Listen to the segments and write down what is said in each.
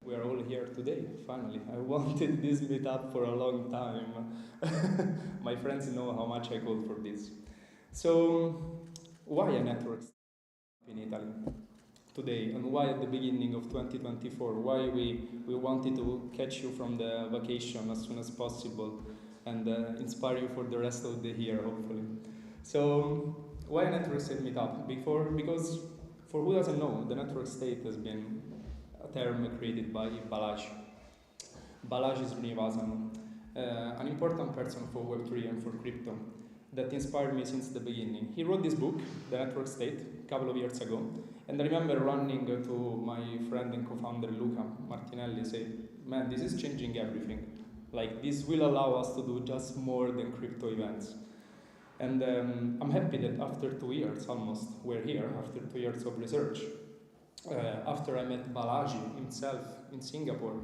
We are all here today, finally. I wanted this meetup for a long time. My friends know how much I called for this. So, why a network in Italy today, and why at the beginning of 2024? Why we wanted to catch you from the vacation as soon as possible and inspire you for the rest of the year, hopefully. So, why a network state meetup? Because, for who doesn't know, the network state has been a term created by Balázs. Balázs is an important person for Web3 and for crypto that inspired me since the beginning. He wrote this book, The Network State, a couple of years ago, and I remember running to my friend and co-founder Luca Martinelli, say, man, this is changing everything. Like, this will allow us to do just more than crypto events. And I'm happy that after 2 years almost, we're here, after 2 years of research. After I met Balaji himself in Singapore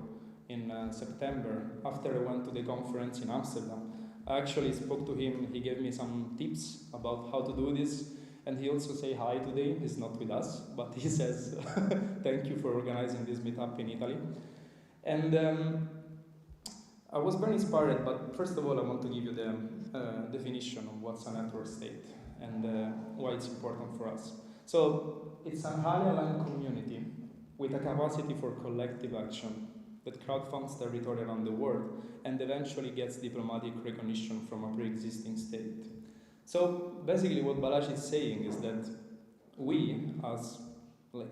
in September, after I went to the conference in Amsterdam, I actually spoke to him. He gave me some tips about how to do this, and he also said hi today. He's not with us, but he says thank you for organizing this meetup in Italy. And I was very inspired, but first of all, I want to give you the definition of what's a network state and why it's important for us. So it's an highly aligned community with a capacity for collective action that crowdfunds territory around the world and eventually gets diplomatic recognition from a pre-existing state. So basically what Balázs is saying is that we, as like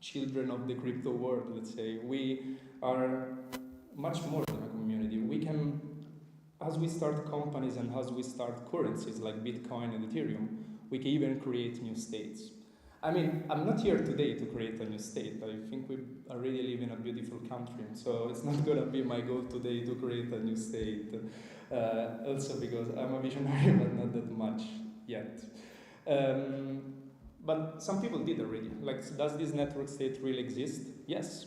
children of the crypto world, let's say, we are much more than a community. We can, as we start companies and as we start currencies like Bitcoin and Ethereum, we can even create new states. I mean, I'm not here today to create a new state. I think we already live in a beautiful country, so it's not going to be my goal today to create a new state. Also because I'm a visionary, but not that much yet. But some people did already. Like, does this network state really exist? Yes.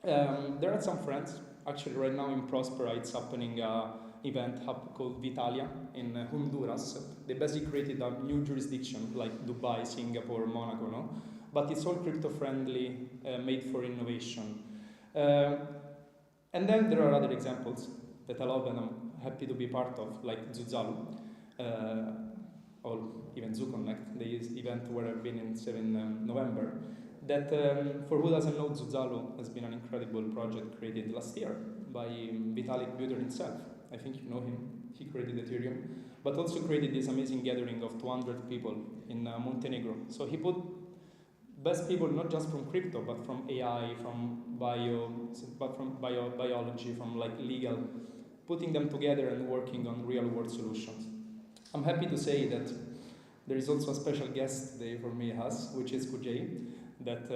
There are some friends. Actually, right now in Prospera, it's happening event hub called Italia in Honduras. They basically created a new jurisdiction like Dubai, Singapore, Monaco, no? But it's all crypto-friendly, made for innovation. And then there are other examples that I love and I'm happy to be part of, like Zuzalu, or even ZooConnect, the event where I've been in 7 November. That, for who doesn't know, Zuzalu has been an incredible project created last year by Vitalik Buterin himself. I think you know him. He created Ethereum, but also created this amazing gathering of 200 people in Montenegro. So he put best people not just from crypto, but from AI, from biology, from like legal, putting them together and working on real-world solutions. I'm happy to say that there is also a special guest today for me, which is Kujay, that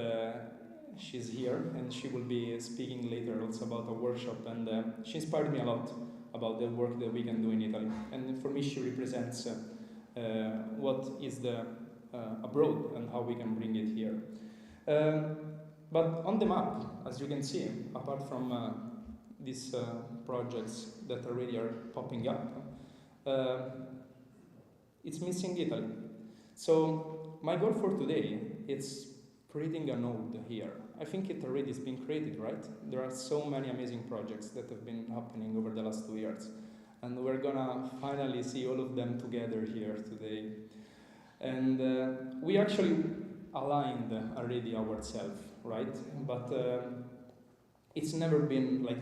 she's here and she will be speaking later also about a workshop, and she inspired me a lot about the work that we can do in Italy. And for me, she represents what is the abroad and how we can bring it here. But on the map, as you can see, apart from these projects that already are popping up, it's missing Italy. So my goal for today is creating a node here. I think it already has been created, right? There are so many amazing projects that have been happening over the last 2 years. And we're gonna finally see all of them together here today. And we actually aligned already ourselves, right? But it's never been like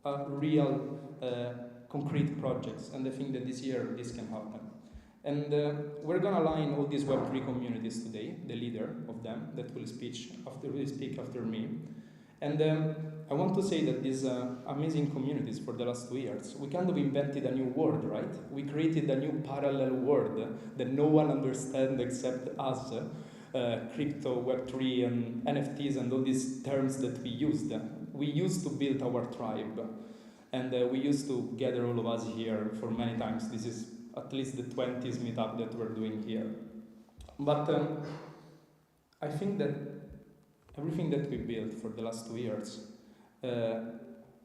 a real concrete projects. And I think that this year this can happen. And we're going to align all these Web3 communities today, the leader of them that will speak after me. And I want to say that these amazing communities for the last 2 years, we kind of invented a new word, right? We created a new parallel world that no one understands except us, crypto, Web3, and NFTs, and all these terms that we used. We used to build our tribe, and we used to gather all of us here for many times. This is at least the 20th meetup that we're doing here. But I think that everything that we built for the last 2 years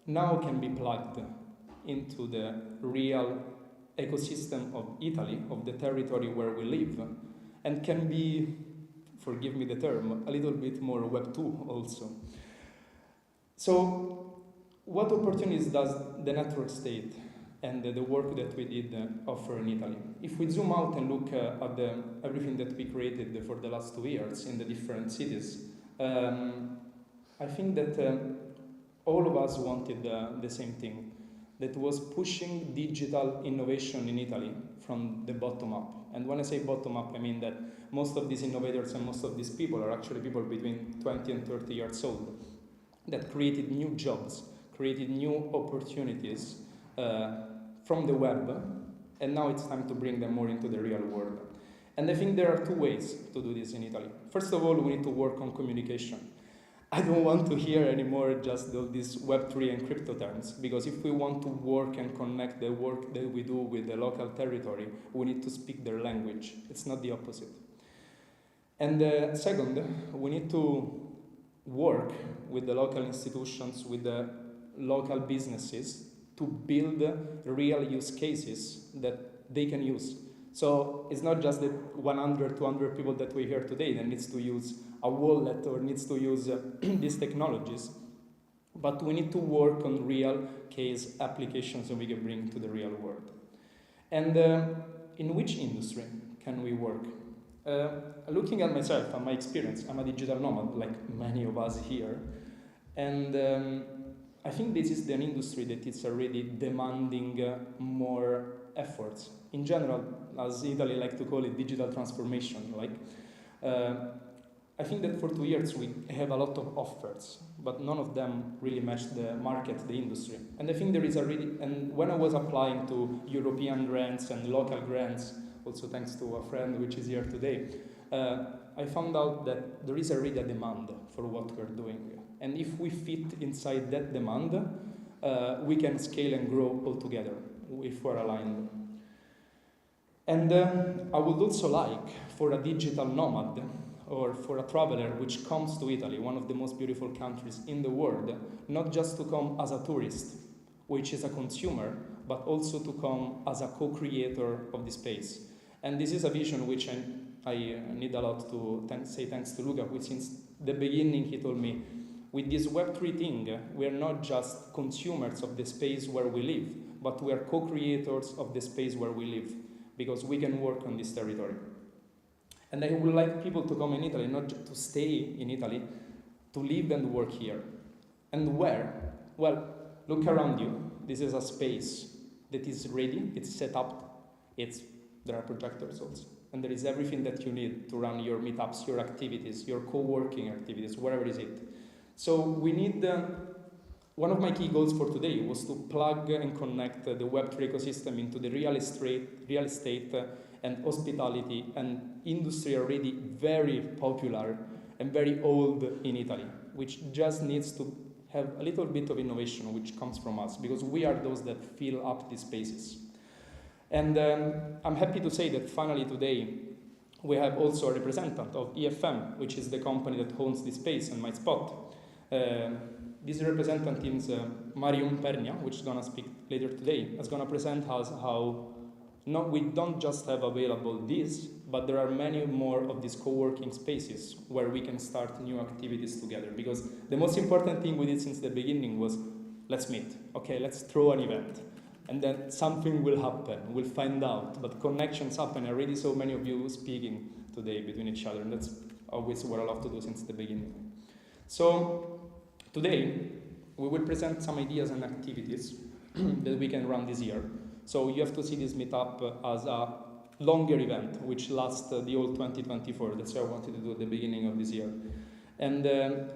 now can be plugged into the real ecosystem of Italy, of the territory where we live, and can be, forgive me the term, a little bit more Web 2 also. So, what opportunities does the network state and the work that we did offer in Italy? If we zoom out and look at everything that we created for the last 2 years in the different cities, I think that all of us wanted the same thing, that was pushing digital innovation in Italy from the bottom up. And when I say bottom up, I mean that most of these innovators and most of these people are actually people between 20 and 30 years old that created new jobs, created new opportunities from the web, and now it's time to bring them more into the real world. And I think there are 2 ways to do this in Italy. First of all, we need to work on communication. I don't want to hear anymore just all these Web3 and crypto terms, because if we want to work and connect the work that we do with the local territory, we need to speak their language. It's not the opposite. And second, we need to work with the local institutions, with the local businesses, to build real use cases that they can use. So it's not just the 100, 200 people that we hear today that needs to use a wallet or needs to use these technologies, but we need to work on real case applications that we can bring to the real world. And in which industry can we work? Looking at myself and my experience, I'm a digital nomad, like many of us here, and I think this is an industry that is already demanding more efforts. In general, as Italy like to call it, digital transformation. I think that for 2 years we have a lot of offers, but none of them really match the market, the industry. And I think there is and when I was applying to European grants and local grants, also thanks to a friend which is here today, I found out that there is already a demand for what we're doing. And if we fit inside that demand, we can scale and grow all together if we're aligned. And I would also like for a digital nomad or for a traveler which comes to Italy, one of the most beautiful countries in the world, not just to come as a tourist, which is a consumer, but also to come as a co-creator of the space. And this is a vision which I need a lot to say thanks to Luca, which since the beginning he told me, with this Web3 thing, we are not just consumers of the space where we live, but we are co-creators of the space where we live, because we can work on this territory. And I would like people to come in Italy, not just to stay in Italy, to live and work here. And where? Well, look around you. This is a space that is ready, it's set up, there are projectors also. And there is everything that you need to run your meetups, your activities, your co-working activities, wherever is it. So we need, one of my key goals for today was to plug and connect the Web3 ecosystem into the real estate and hospitality and industry already very popular and very old in Italy, which just needs to have a little bit of innovation which comes from us, because we are those that fill up these spaces. And I'm happy to say that finally today we have also a representative of EFM, which is the company that owns this space and my spot. This representative is Marion Pernia, which is going to speak later today, is going to present us how we don't just have available this, but there are many more of these co-working spaces where we can start new activities together. Because the most important thing we did since the beginning was, let's meet. Okay, let's throw an event. And then something will happen, we'll find out. But connections happen. I already saw many of you speaking today between each other, and that's always what I love to do since the beginning. So today, we will present some ideas and activities that we can run this year. So you have to see this meetup as a longer event, which lasts the whole 2024. That's what I wanted to do at the beginning of this year. And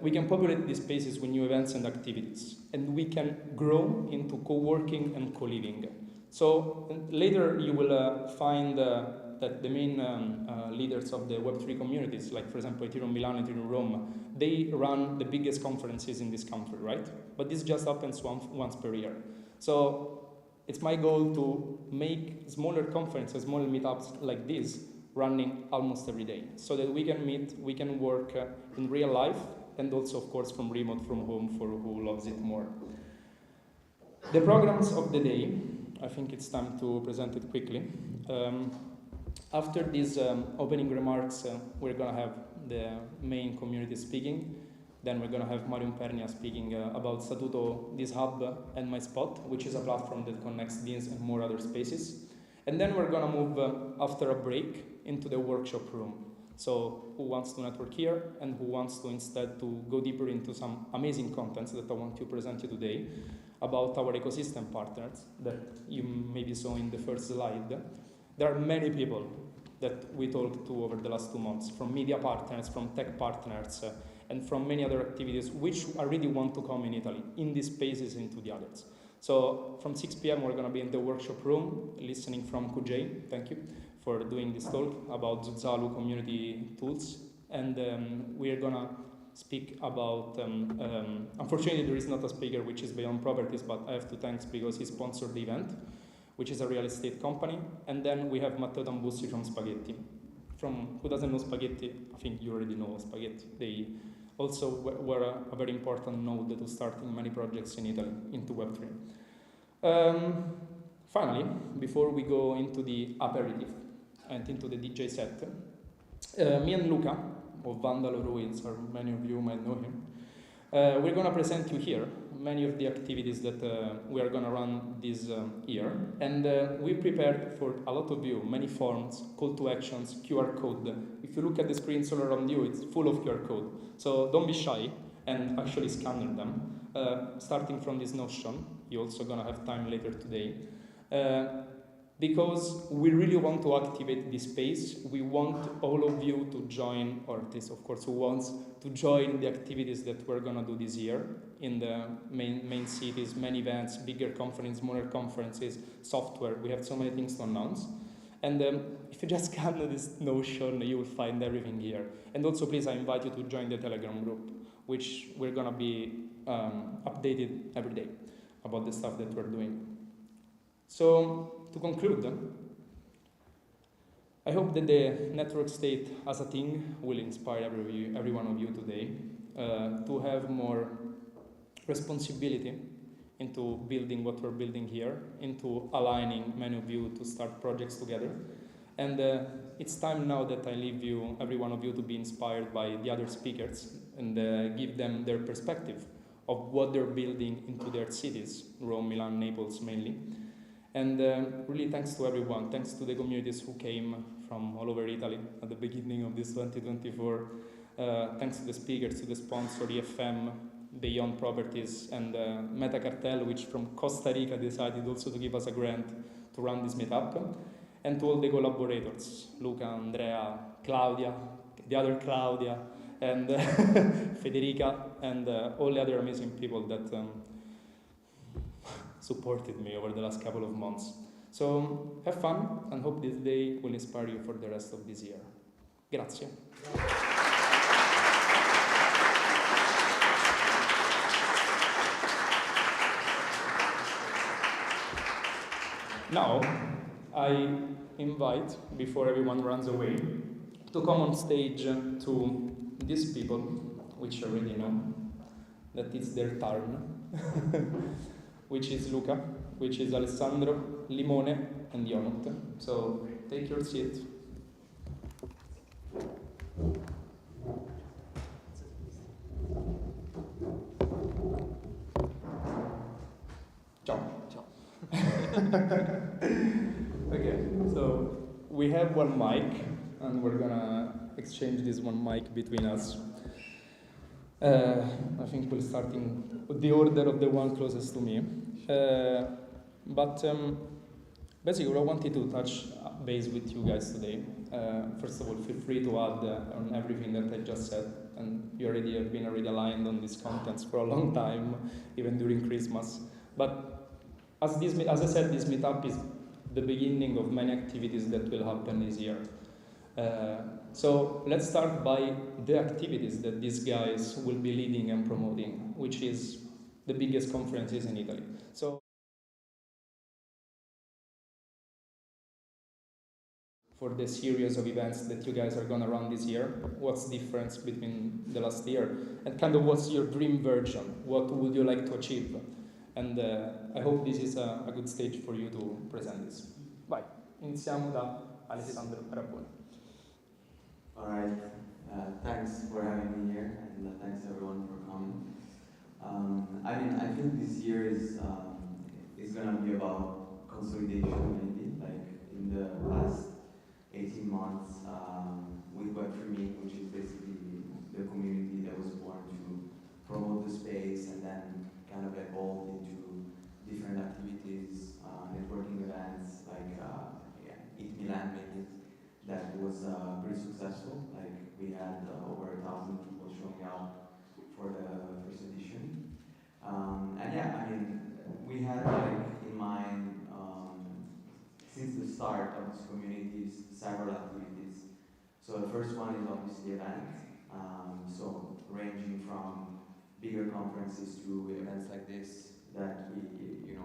we can populate these spaces with new events and activities. And we can grow into co-working and co-living. So later you will find that the main leaders of the Web3 communities, like for example Ethereum Milan, Ethereum Rome, they run the biggest conferences in this country, right? But this just happens once per year. So it's my goal to make smaller conferences, smaller meetups like this, running almost every day, so that we can meet, we can work in real life, and also, of course, from remote, from home, for who loves it more. The programs of the day, I think it's time to present it quickly. After these opening remarks, we're going to have the main community speaking. Then we're going to have Marion Pernia speaking about Statuto, this hub, and My Spot, which is a platform that connects these and more other spaces. And then we're going to move, after a break, into the workshop room. So who wants to network here and who wants to instead to go deeper into some amazing contents that I want to present you today about our ecosystem partners that you maybe saw in the first slide. There are many people that we talked to over the last 2 months, from media partners, from tech partners, and from many other activities which I really want to come in Italy, in these spaces into the others. So from 6 p.m. we're going to be in the workshop room, listening from Kujay, thank you, for doing this talk about Zutzalu community tools. And we're going to speak about, unfortunately there is not a speaker which is beyond properties, but I have to thank because he sponsored the event, which is a real estate company. And then we have Matteo Tambussi from Spaghetti. From who doesn't know Spaghetti, I think you already know Spaghetti. They also were a very important node to starting many projects in Italy into Web3. Finally, before we go into the aperitif and into the DJ set, me and Luca, of Vandalo Ruins, or many of you might know him, we're going to present you here many of the activities that we are going to run this year. And we prepared for a lot of you many forms, call to actions, QR code. If you look at the screens all around you, it's full of QR code. So don't be shy and actually scan them. Starting from this Notion, you're also going to have time later today. Because we really want to activate this space. We want all of you to join, or at least of course who wants to join the activities that we're gonna do this year in the main cities, many events, bigger conferences, smaller conferences, software. We have so many things to announce. And if you just scan this Notion, you will find everything here. And also please, I invite you to join the Telegram group, which we're gonna be updated every day about the stuff that we're doing. So, to conclude, I hope that the network state as a thing will inspire every one of you today to have more responsibility into building what we're building here, into aligning many of you to start projects together. And it's time now that I leave you, every one of you, to be inspired by the other speakers and give them their perspective of what they're building into their cities, Rome, Milan, Naples mainly. And really thanks to everyone, thanks to the communities who came from all over Italy at the beginning of this 2024. Thanks to the speakers, to the sponsor, EFM, Beyond Properties, and Meta Cartel, which from Costa Rica decided also to give us a grant to run this meetup. And to all the collaborators, Luca, Andrea, Claudia, the other Claudia, and Federica, and all the other amazing people that supported me over the last couple of months. So have fun and hope this day will inspire you for the rest of this year. Grazie. Now, I invite, before everyone runs away, to come on stage to these people, which you already know, that it's their turn. Which is Luca, which is Alessandro, Limone, and Yonut. So take your seat. Ciao. Ciao. Okay, so we have one mic, and we're gonna exchange this one mic between us. I think we'll start in the order of the one closest to me. But basically, I wanted to touch base with you guys today. First of all, feel free to add on everything that I just said. And you already have been aligned on these contents for a long time, even during Christmas. But as I said, this meetup is the beginning of many activities that will happen this year. So let's start by the activities that these guys will be leading and promoting, which is the biggest conferences in Italy. So for the series of events that you guys are going to run this year, what's the difference between the last year? And kind of what's your dream version? What would you like to achieve? And I hope this is a good stage for you to present this. Vai, iniziamo da Alessandro Raboni. Alright, Thanks for having me here, and thanks everyone for coming. I think this year is gonna be about consolidation, maybe. Like in the past 18 months, with Web3 which is basically the community that was born to promote the space and then kind of evolved into different activities, networking events, like Eat Milan maybe, that was pretty successful. Like we had over 1,000 people showing up for the first edition. And yeah, I mean, we had like in mind since the start of this community several activities. So the first one is obviously events. So ranging from bigger conferences to events like this that we,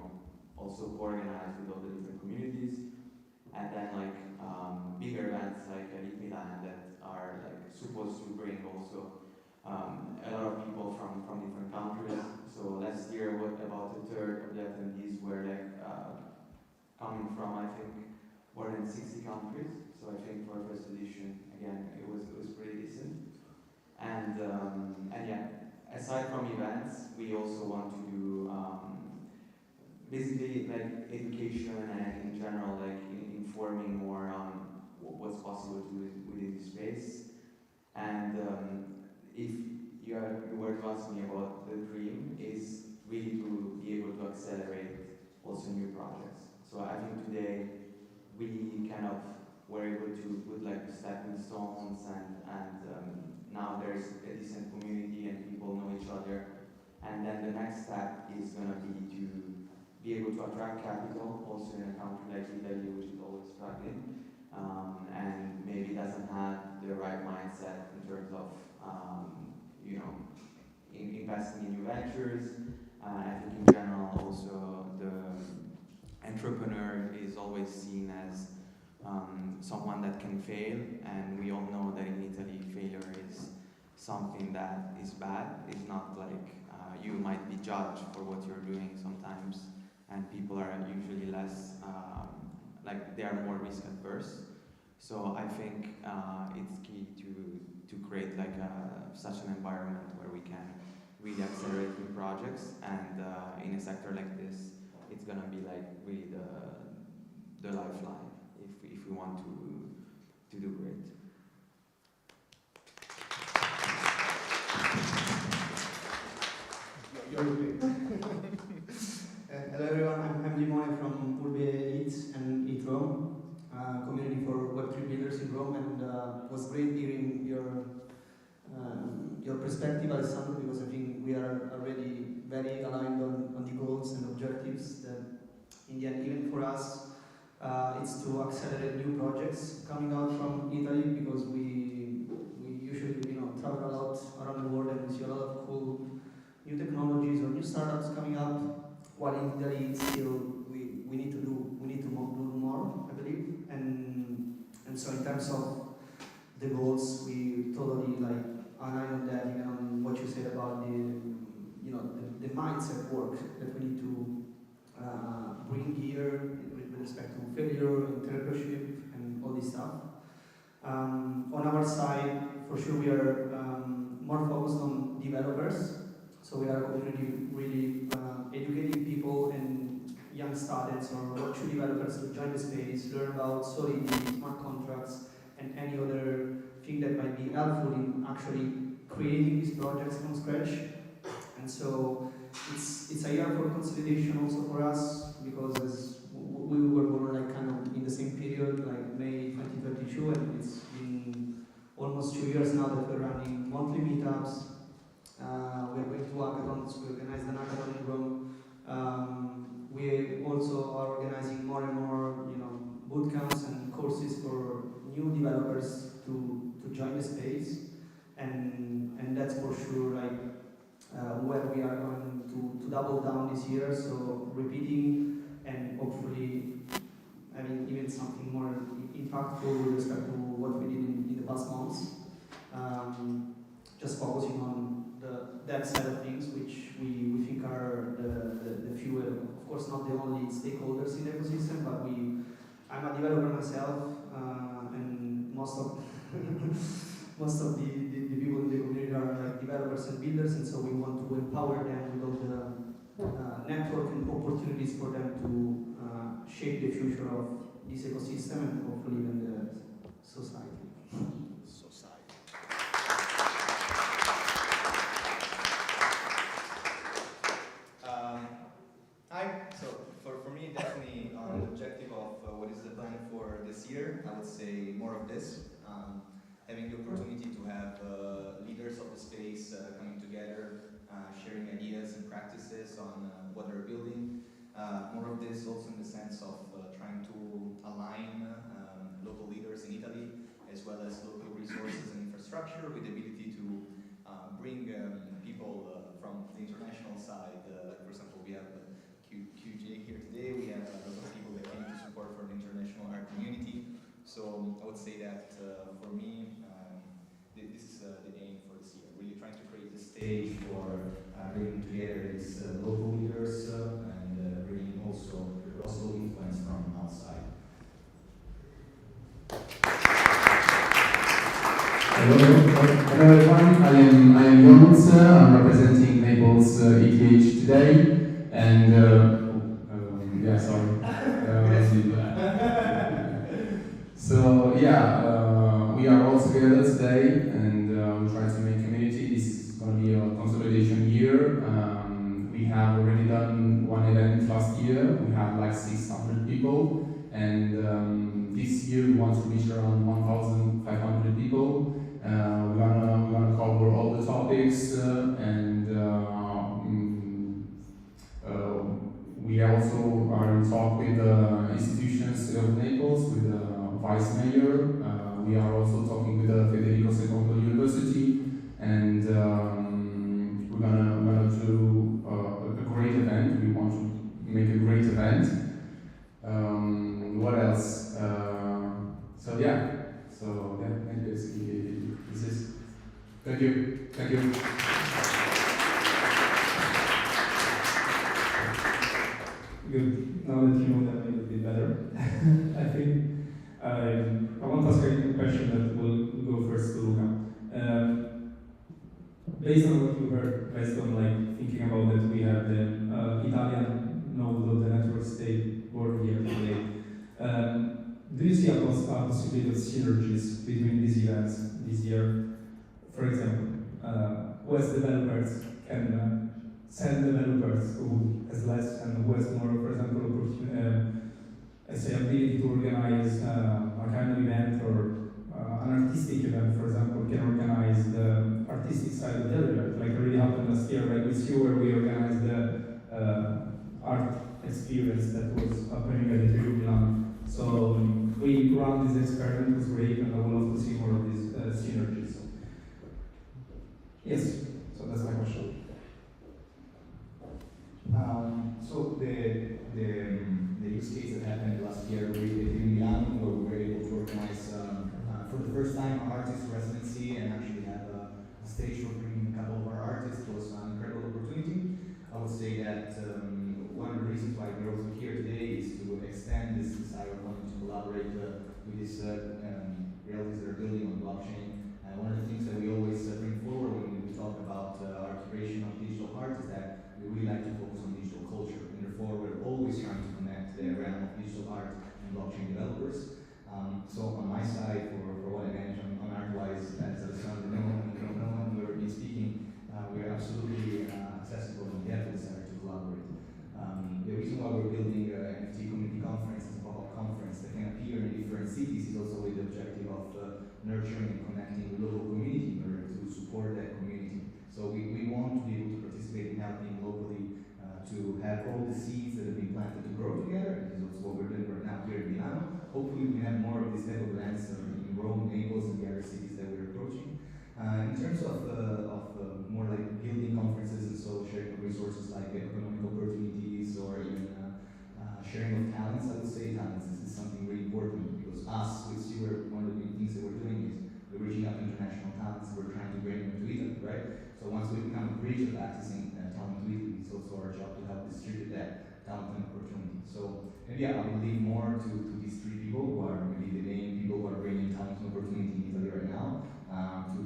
also organize with all the different communities, and then like bigger events like Eat Milan that are like supposed to bring also a lot of people from different countries. So last year, what about a third of the attendees were like coming from, I think, more than 60 countries. So I think for first edition, again, it was pretty decent. And yeah, aside from events, we also want to do basically like education and in general like informing more on what's possible to do within the space. And if you were to ask me about the dream, is really to be able to accelerate also new projects. So I think today we kind of were able to put like the stepping stones, and now there's a decent community and people know each other. And then the next step is going to be to be able to attract capital also in a country like Italy, which is always struggling, and maybe doesn't have the right mindset in terms of investing in new ventures. I think in general also the entrepreneur is always seen as someone that can fail, and we all know that in Italy failure is something that is bad. It's not like you might be judged for what you're doing sometimes, and people are usually less like they are more risk adverse. So I think it's key to create like such an environment where we can really accelerate new projects, and in a sector like this, it's gonna be like really the lifeline if we want to do great. Hello everyone, I'm Limone from Urbe Eats and Eat Rome, community for Web3 builders in Rome, and it was great hearing your perspective, Alessandro, because I think we are already very aligned on the goals and objectives that in the end, even for us, it's to accelerate new projects coming out from Italy, because we usually travel a lot around the world and we see a lot of cool new technologies or new startups coming up, while in Italy still we need to do more, I believe. And so in terms of the goals, we totally like align on that, even on what you said about the mindset work that we need to bring here with respect to failure, entrepreneurship, and all this stuff. On our side, for sure, we are more focused on developers. So we are a community really educating people and young students or workshop developers to join the space, learn about Solidity, smart contracts, and any other thing that might be helpful in actually creating these projects from scratch. And so it's a year for consolidation also for us, because as we were born like kind of in the same period, like May 2022, and it's been almost 2 years now that we're running monthly meetups. We're going to hackathons. We organized an hackathon in Rome. We also are organizing more and more, boot camps and courses for new developers to join the space, and that's for sure like where we are going to double down this year. So repeating and hopefully, even something more impactful with respect to what we did in the past months. Just focusing on that side of things, which we think are the few, of course not the only stakeholders in the ecosystem, but I'm a developer myself, and most most of the people in the community are like developers and builders, and so we want to empower them with all the network and opportunities for them to shape the future of this ecosystem and hopefully even the society. Hi. So for me, definitely on the objective of what is the plan for this year, I would say more of this. Having the opportunity to have leaders of the space coming together, sharing ideas and practices on what they're building. More of this also in the sense of trying to align local leaders in Italy as well as local resources and infrastructure with the ability to bring people from the international side. Like for example, we have QJ here today. We have a lot of people that came to support for the international art community. So I would say that for me, this is the aim for this year. Really trying to create the stage for bringing together these local leaders and bringing also influence from outside. Hello everyone, I am Jonas, I'm representing Naples ETH today, and yeah, sorry. So yeah, we are all together today, and we try to make community. This is going to be a consolidation year. We have already done one event last year. We had like 600 people, and this year we want to reach around 1,500 people. We're gonna cover all the topics, and we also are in talk with institutions of Naples, with the vice mayor. We are also talking with the Federico II University, and we're gonna do a great event. We want to make a great event. What else? So maybe basically this is. Thank you. Thank you. Good. Now that you know them a little bit better, I think I want to ask a question that will go first to Luca. Based on what you heard, based on like thinking about that, we have the Italian node of the network state board here today. Do you see a possibility of synergies between these events this year? For example, West developers can send developers who has less and who has more, for example, ability to organize a kind of event or an artistic event, for example, can organize the artistic side of the event. Like already happened last year, like with you, where we organized the art experience that was happening at the Milan. So we ran this experiment, it was great, and I would love to see more of these synergies. Yes, so that's my question. So the use case that happened last year in Milan, where we were able to organize for the first time an artist residency and actually have a stage for bringing a couple of our artists was an incredible opportunity. I would say that one of the reasons why we're also here today is to extend this desire of wanting to collaborate with these realities that are building on blockchain. One of the things that we always bring forward when we talk about our curation of digital art is that we really like to focus on digital culture, and therefore we're always trying to connect the realm of digital art and blockchain developers. So on my side, for what I manage on Artwise, as Alessandro no one will be speaking, we're absolutely accessible and we have the desire to collaborate. The reason why we're building an NFT community conference as a pop-up conference that can appear in different cities is also with the objective of nurturing and connecting the local community in order to support that community. So we want to be able to participate in helping locally to have all the seeds that have been planted to grow together, and this is also what we're doing right now here in Milano. Hopefully we can have more of these type of events in Rome, Naples, and the other cities that we're approaching. In terms of more like building conferences and so sharing of resources like economic opportunities or even sharing of talents, I would say talents is something really important because us with Sewer, one of the big things that we're doing is we're reaching out to international talents, we're trying to bring them to Italy, right? So once we become a bridge of accessing talent to Italy, it's also our job to help distribute that talent and opportunity. So maybe I would leave more to these three people who are maybe the main people who are bringing talent and opportunity in Italy right now, to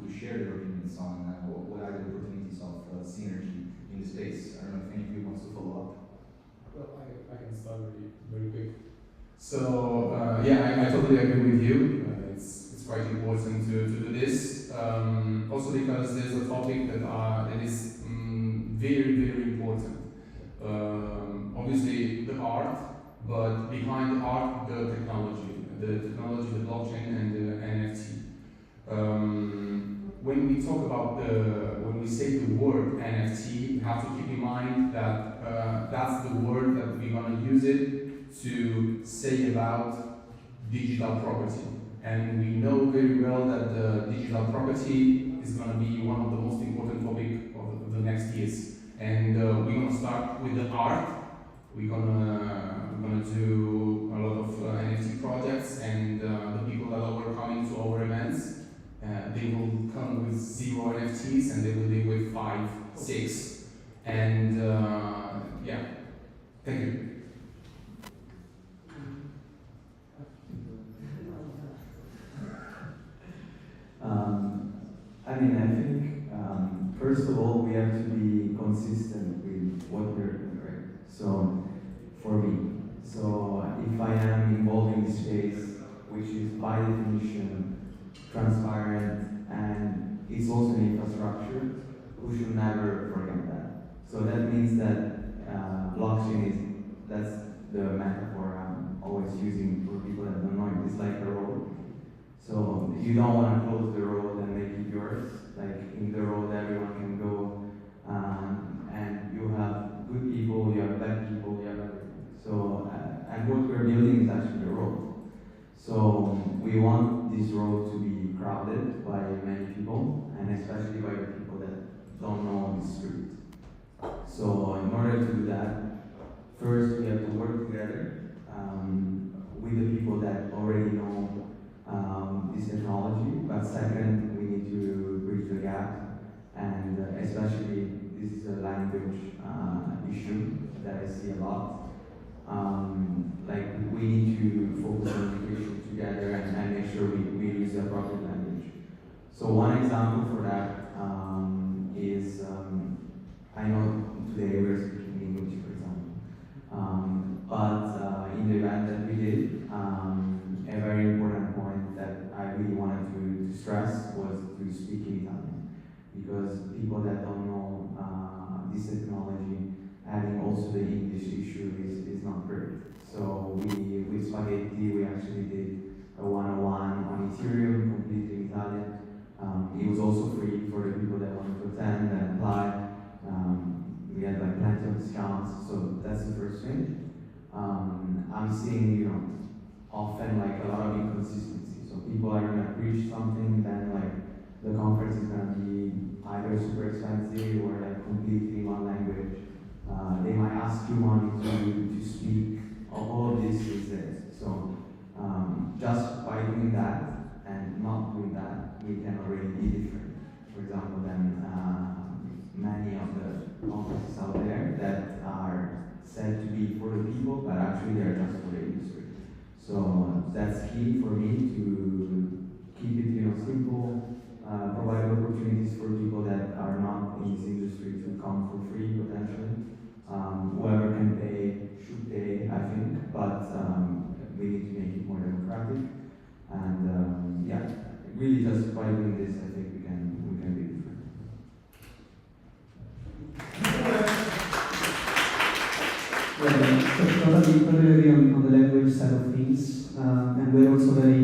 So yeah, I totally agree with you. It's quite important to do this. Also because there's a topic that is very important. Obviously the art, but behind the art, the technology, the blockchain, and the NFT. When we talk about when we say the word NFT, we have to keep in mind that that's the word that we're gonna use it to say about digital property. And we know very well that the digital property is gonna be one of the most important topics of the next years. And we're gonna start with the art. We're gonna do a lot of NFT projects, and the people that are coming to our events, they will come with 0 NFTs, and they will leave with 5, 6, and yeah. Thank you. I mean, I think first of all we have to be consistent with what we're doing, right? So for me, so if I am involved in this space, which is by definition transparent and it's also an infrastructure, we should never forget that. So that means that blockchain that's the metaphor I'm always using for people that don't know it. It's like a road. So you don't want to close the road and make it yours. Like in the road, everyone can go, and you have good people, you have bad people, you have everything. So and what we're building is actually a road. So we want this road to be crowded by many people, and especially by the people that don't know the street. So in order to do that, first we have to work together with the people that already know this technology, but second, we need to bridge the gap, and especially this is a language issue that I see a lot. Like we need to focus on integration together and make sure we use the appropriate language. So one example for that is, I know today we're speaking English, for example, but in the event that we did, a very important point that I really wanted to stress was to speak in Italian, because people that don't know this technology, having also the English issue is not great. So with Spaghetti, we actually did a 101 on Ethereum, completely in Italian. It was also free for the people that wanted to attend and apply. We had like plenty of discounts, so that's the first thing. I'm seeing, often like a lot of inconsistency. So people are gonna preach something, then like the conference is gonna be either super expensive or like completely in one language. They might ask you money to speak. All of this is there. So just by doing that and not doing that, we can already be different. For example, then many of the conferences out there that are said to be for the people, but actually they're just for the industry. So that's key for me to keep it, simple, provide opportunities for people that are not in this industry to come for free potentially. Whoever can pay should pay, I think, but we need to make it more democratic. And yeah, really just by doing this, I think we can be different. Totally agree on the language side of things, and we're also very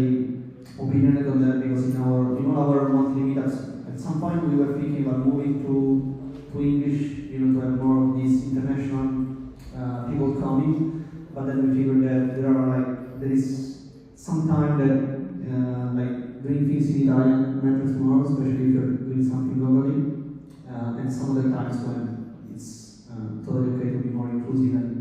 opinionated on that, because in our monthly meetups, at some point we were thinking about moving to English, to have more of these international people coming, but then we figured that there is some time that doing things in Italian matters more, especially if you're doing something globally, and some of the times when it's totally okay to be more inclusive, and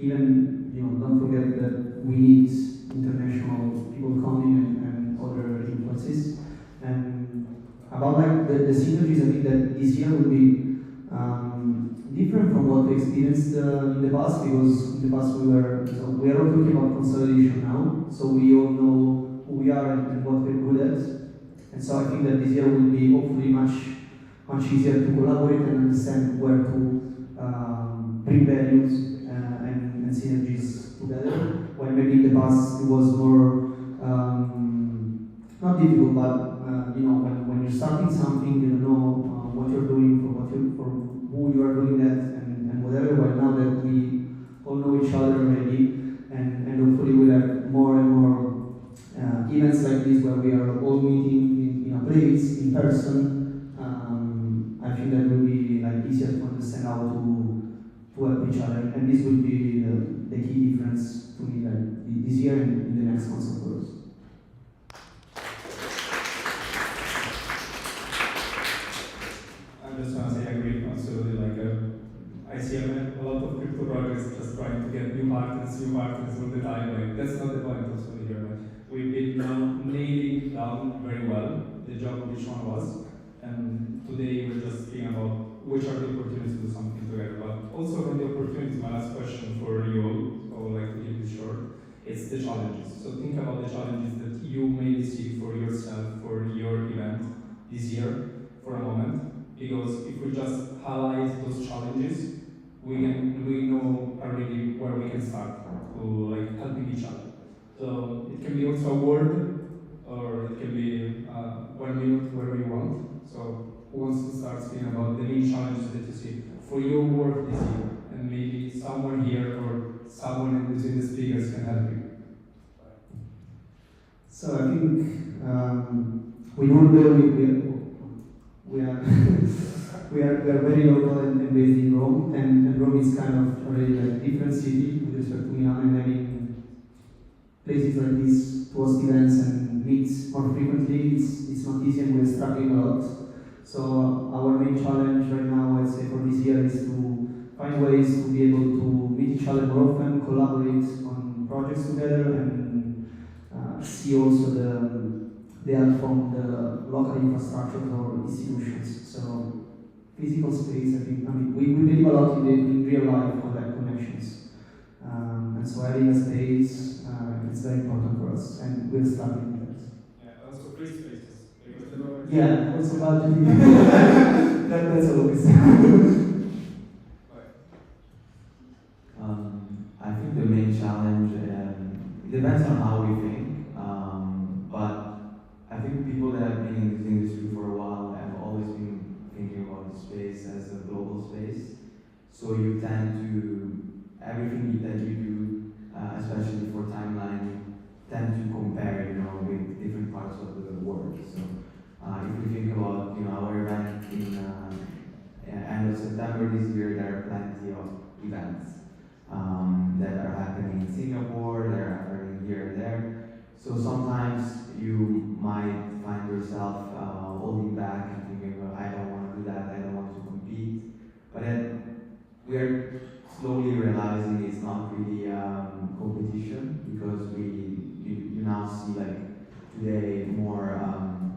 even don't forget that we need international people coming and other influences. And about the synergies, I think that this year will be different from what we experienced in the past, because in the past we are all talking about consolidation now, so we all know who we are and what we're good at. And so I think that this year will be hopefully much easier to collaborate and understand where to bring values and synergies together, when maybe in the the past it was more not difficult, but when you're starting something, you don't know what you're doing, for who you are doing that, and whatever. But now that we all know each other already, and hopefully we'll have more and more events like this where we are all meeting in a place, in person, I think that will be like easier to understand how to help each other, and this will be the key difference to me, like this year and in the next months, of course. I just want to say I agree absolutely. I see a lot of crypto projects just trying to get new partners all the time. Like that's not the point also here. Like we've been now nailing down very well the job which one was, and today we're just thinking about which are the opportunities to do something together. But also from the opportunities, my last question for you all, I would like to keep it short. It's the challenges. So think about the challenges that you may see for yourself for your event this year for a moment. Because if we just highlight those challenges, we know already where we can start to helping each other. So it can be also a word, or it can be 1 minute, wherever you want. So who wants to start speaking about the main challenges that you see for your work this year, and maybe someone here or someone who's in the speakers can help you. So I think we know that we are we are very local and based in Rome, and Rome is kind of already a different city with respect to Milan, and having places like this to host events and meet more frequently, it's not easy, and we're struggling a lot. So our main challenge right now, I'd say, for this year is to find ways to be able to meet each other more often, collaborate on projects together, and see also the help from the local infrastructure or institutions. So physical space, I mean, we believe a lot in real life connections. And so having a space, it's very important for us, and we're starting with that. Yeah, also free spaces. Yeah, also budgeting. That's always. I think the main challenge, it depends on how we think, but I think people that have been in this industry for a while have always been thinking about the space as a global space. So you tend to, everything that you do, especially for timeline, you tend to compare, with different parts of the world. So if you think about, our event in end of September this year, there are plenty of events that are happening in Singapore, that are happening here and there. So sometimes you might find yourself holding back and thinking, well, I don't want to do that, I don't want to compete. But then we are slowly realizing it's not really competition, because you now see today more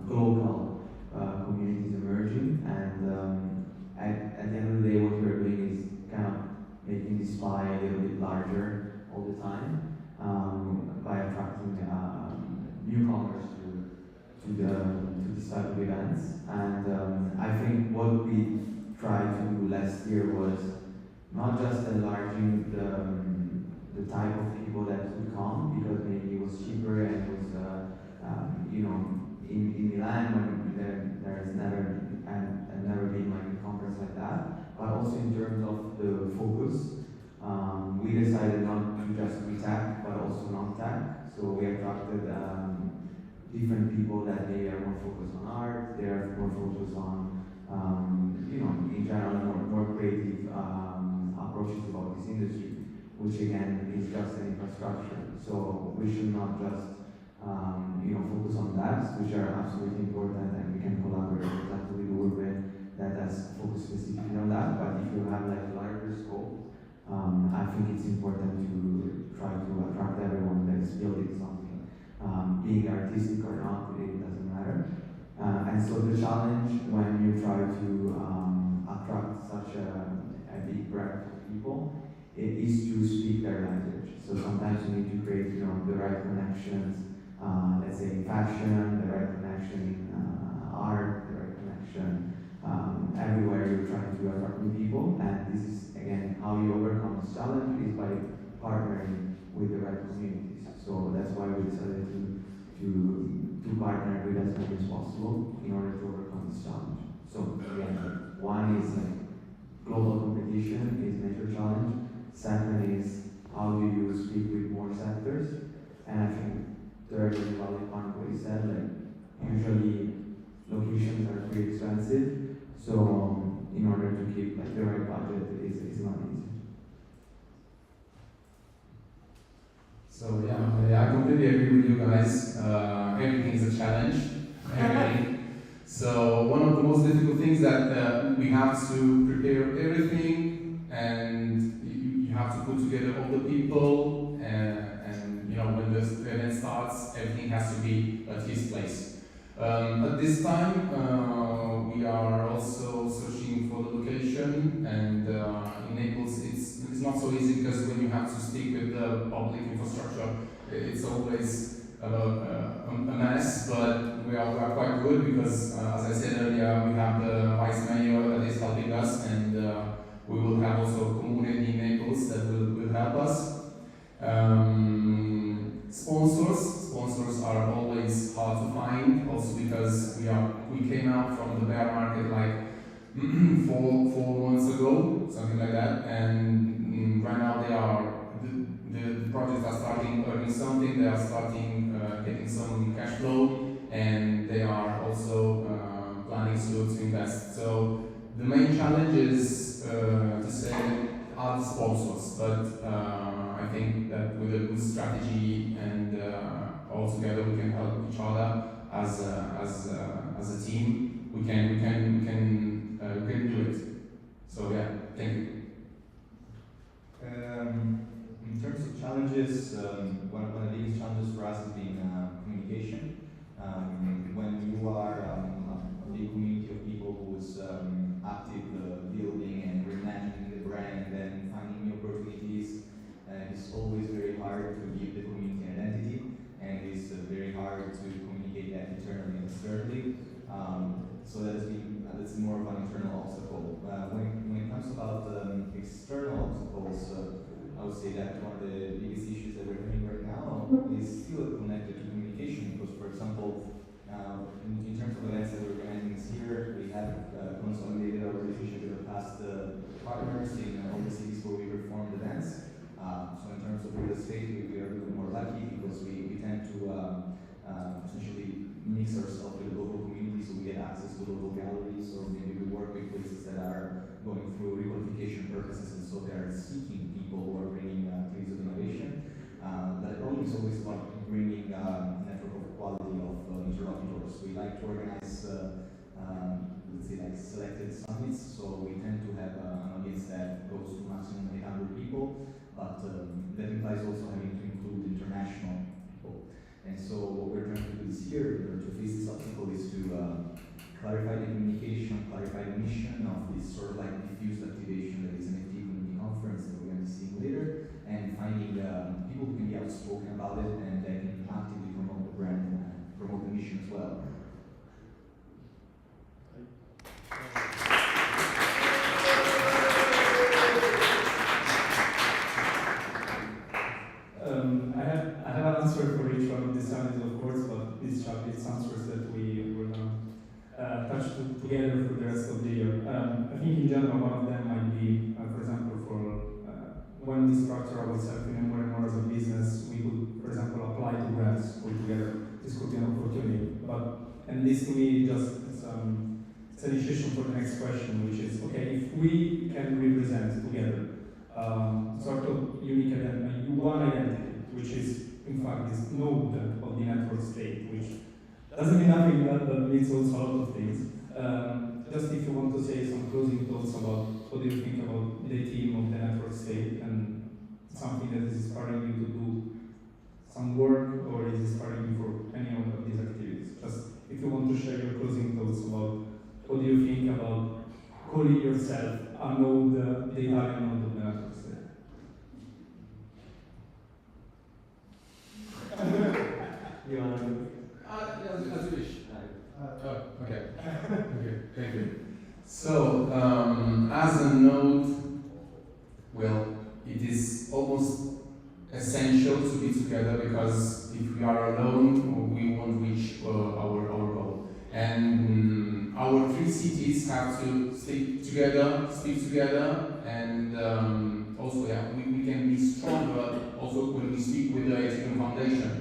local communities emerging, and at the end of the day what we're doing is kind of making this pie a little bit larger all the time, by attracting newcomers to this type of events. And I think what we tried to do last year was not just enlarging the type of people that would come, because maybe it was cheaper and it was in Milan when there's never been a conference like that, but also in terms of the focus. We decided not to just be tech, but also non-tech. So we attracted different people that they are more focused on art, they are more focused on, in general, more creative approaches about this industry, which again is just an infrastructure. So we should not just, focus on that, which are absolutely important, and we can collaborate, for example, with Urban that has focused specifically on that. But if you have a larger scope, I think it's important to try to attract everyone that is building something. Being artistic or not, it doesn't matter. And so the challenge when you try to attract such a big breadth of people, it is to speak their language. So sometimes you need to create, the right connections, let's say in fashion, the right connection in art, the right connection everywhere you're trying to attract new people. And this is, again, how you overcome this challenge is by partnering with the right communities. So that's why we decided to partner with as many as possible in order to overcome this challenge. So again, one is global competition is major challenge. Second is how do you speak with more sectors? And I think third is about the point what you said, usually locations are pretty expensive. So in order to keep the right budget is not easy. So yeah, I completely agree with you guys. Everything is a challenge. Everything. So one of the most difficult things that we have to prepare everything, and you have to put together all the people, and when the event starts, everything has to be at his place. At this time, we are also searching for the location, and in Naples it's not so easy because when you have to speak with the public infrastructure, it's always a mess, but we are quite good because, as I said earlier, we have the vice mayor that is helping us, and we will have also a community in Naples that will help us. Sponsors are always hard to find, also because we came out from the bear market like 4 months ago, something like that, and right now the projects are starting earning something, they are starting getting some cash flow, and they are also planning to invest. So the main challenge is to say are the sponsors, but I think that with a good strategy and all together we can help each other as a team. We can do it. So yeah, thank you. In terms of challenges, one of the biggest challenges for us has been communication. When you are a big community of people who's active building and reimagining the brand and finding new opportunities, it's always very hard to give the community an identity, and it's very hard to communicate that internally and externally. So that's more of an internal obstacle. When it comes about external obstacles, I would say that one of the biggest issues that we're having right now is still connected to communication, because, for example, in terms of events that we're organizing this year, we have consolidated our relationship with the past partners in all the cities where we performed events. So in terms of real estate, we are a little more lucky because we tend to essentially mix ourselves with the local community, so we get access to local galleries, or maybe we work with places that are going through requalification purposes, and so they are seeking people who are bringing activities of innovation. But the problem is always about bringing a network of quality of interlocutors. We like to organize, let's say, selected summits, so we tend to have an audience that goes to maximum 800 people, but that implies also having to include international people. And so what we're trying to do this year to face this obstacle is to clarify the communication, clarify the mission of this sort of diffused activation that is an NFT community conference that we're going to be seeing later, and finding people who can be outspoken about it and that can actively promote the brand and promote the mission as well. I have an answer for each one of these challenges, of course, but these answers that we will touch together for the rest of the year. I think in general one of them might be, for example, for when we structure ourselves more and more as a business, we could, for example, apply to grants altogether. This could be an opportunity. And this to me it's an initiation for the next question, which is, okay, if we can represent together sort of unique identity, one identity, which is in fact this node of the network state, which doesn't mean nothing, that means also a lot of things. Just if you want to say some closing thoughts about what do you think about the team of the network state and something that is inspiring you to do some work, or is inspiring you for any of these activities. Just if you want to share your closing thoughts about what do you think about calling yourself a node, the Italian node of the network state. You want to do As you wish. Okay. Okay, thank you. So, as a node, well, it is almost essential to be together, because if we are alone, we won't reach our goal. And our three cities have to speak together, and also, yeah, we can be stronger also when we speak with the Italian Foundation,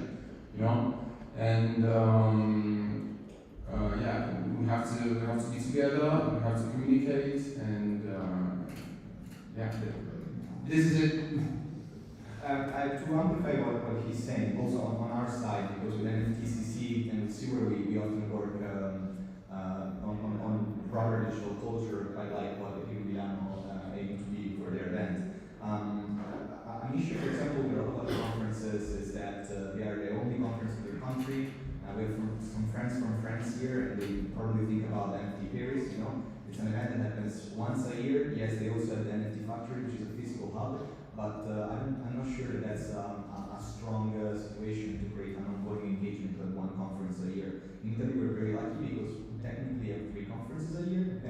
you know, and yeah, we have to be together, we have to communicate, and yeah, this is it. To amplify what he's saying, also on our side, because with NFTCC and with Sewer, we often work on broader digital culture, quite like what Italiano aim to be for their event. An issue, for example, with a lot of conferences is that they are the only conference in their country. We have some friends from France here, and they probably think about NFT Paris, you know. It's an event that happens once a year. Yes, they also have the NFT Factory, which is a physical hub, but I'm not sure that that's a strong situation to create an ongoing engagement with one conference a year. In Italy, we're very lucky because technically we have 3 conferences a year.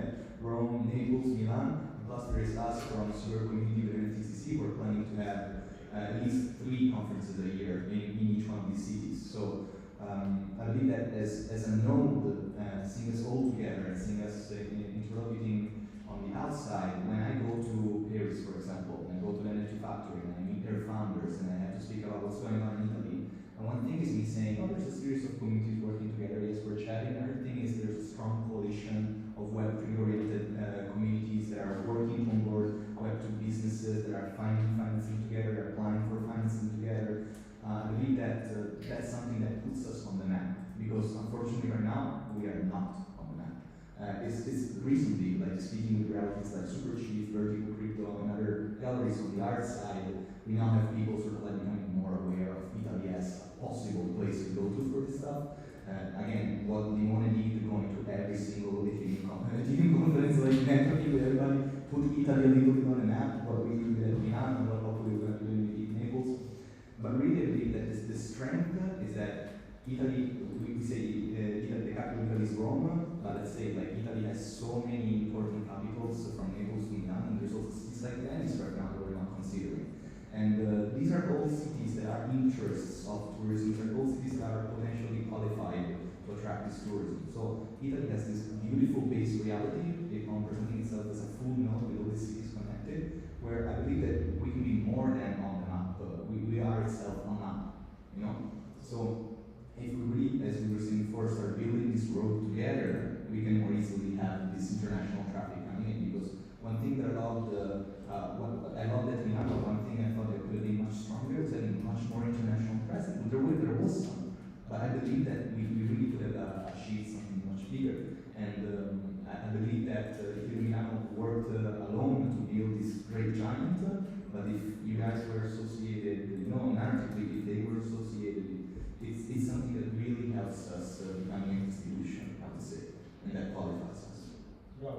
Rome, Naples, Milan, plus there is us from Sewer Community with NFTCC. We're planning to have at least 3 conferences a year in each one of these cities. So I believe that as a node, seeing us all together and seeing us interlocuting on the outside, when I go to Paris, for example, and I go to the Energy Factory and I meet their founders and I have to speak about what's going on in Italy, and one thing is me saying, oh, there's a series of communities working together, yes, we're chatting. Another thing is there's a strong coalition of Web3-oriented communities that are working on board Web2 businesses, that are finding financing together, applying for financing together. I believe that that's something that puts us on the map, because unfortunately right now we are not on the map. It's recently, like speaking with realities like Superchief, Vertical Crypto, and other galleries on the art side, we now have people sort of like becoming more aware of Italy as a possible place to go to for this stuff. Again, what Limone did going to every single team conference, like networking with everybody, put Italy a little bit on the map, what we do at Milano, what hopefully we're going to do in Naples. But really, I believe that the strength is that Italy, we say Italy, the capital of Italy is Rome, but let's say like Italy has so many important capitals from Naples to Milan, and there's also cities like Venice right now that we're not considering. And these are all cities that are interests of tourism, these are all cities that are potentially qualified to attract this tourism. So Italy has this beautiful base reality, on presenting itself as a full node with all these cities connected, where I believe that we can be more than on the map. We are itself a map, you know? So if we really, as we were saying before, start building this road together, we can more easily have this international traffic coming in. Because one thing that I loved, I love that Milano, one thing I thought that could have been much stronger is having much more international presence. There was some, but I believe that we really could have achieved something much bigger. And I believe that if Milano worked alone to build this great giant, but if you guys were associated, you know, narratively, if they were associated, it's something that really helps us become an institution, I would say, and that qualifies us. Wow.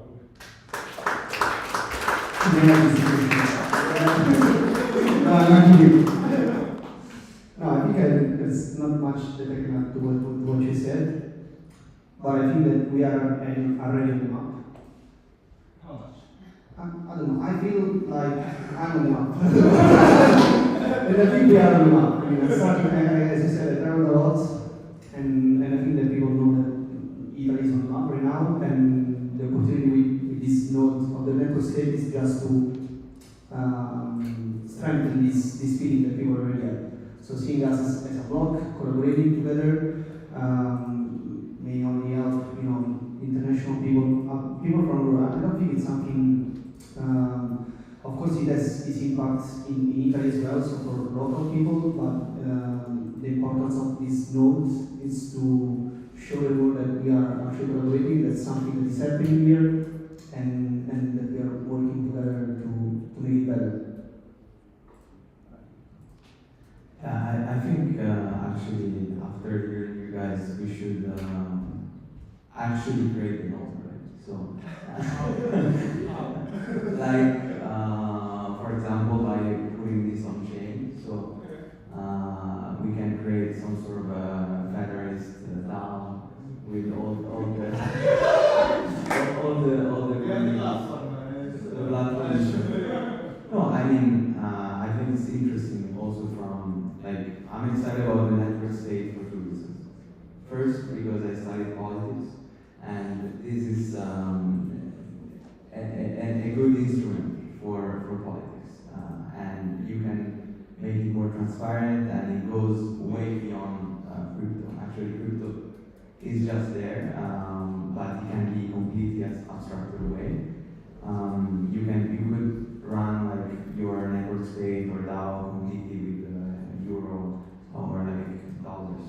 No, I think there's not much that I can add to what you said, but I think that we are already on the map. How much? I don't know. I feel like I'm on the map. And I think we are on the map. I mean, as you said, I traveled a lot, and I think that people know that Italy is on the map right now, and the opportunity with this node of the network state is just to strengthen this feeling that people already have. So seeing us as a block, collaborating together, may only help, you know, international people, people from Europe. I don't think it's something. Of course, it has its impact in Italy as well, so for local people. But the importance of this node is to show the world that we are actually collaborating. That's something that is happening here, and that we are working together to make it better. I think actually after hearing you guys, we should actually create the node, right? So, like for example, by putting this on chain, so we can create some sort of a federalist DAO with all the platforms. No, I mean I think think it's interesting also from, like, I'm excited about the network state for two reasons. First, because I studied politics, and this is a good instrument for politics. And you can make it more transparent, and it goes way beyond crypto. Actually, crypto is just there, but it can be completely abstracted away. You could run like your network state or DAO completely with euro or like dollars.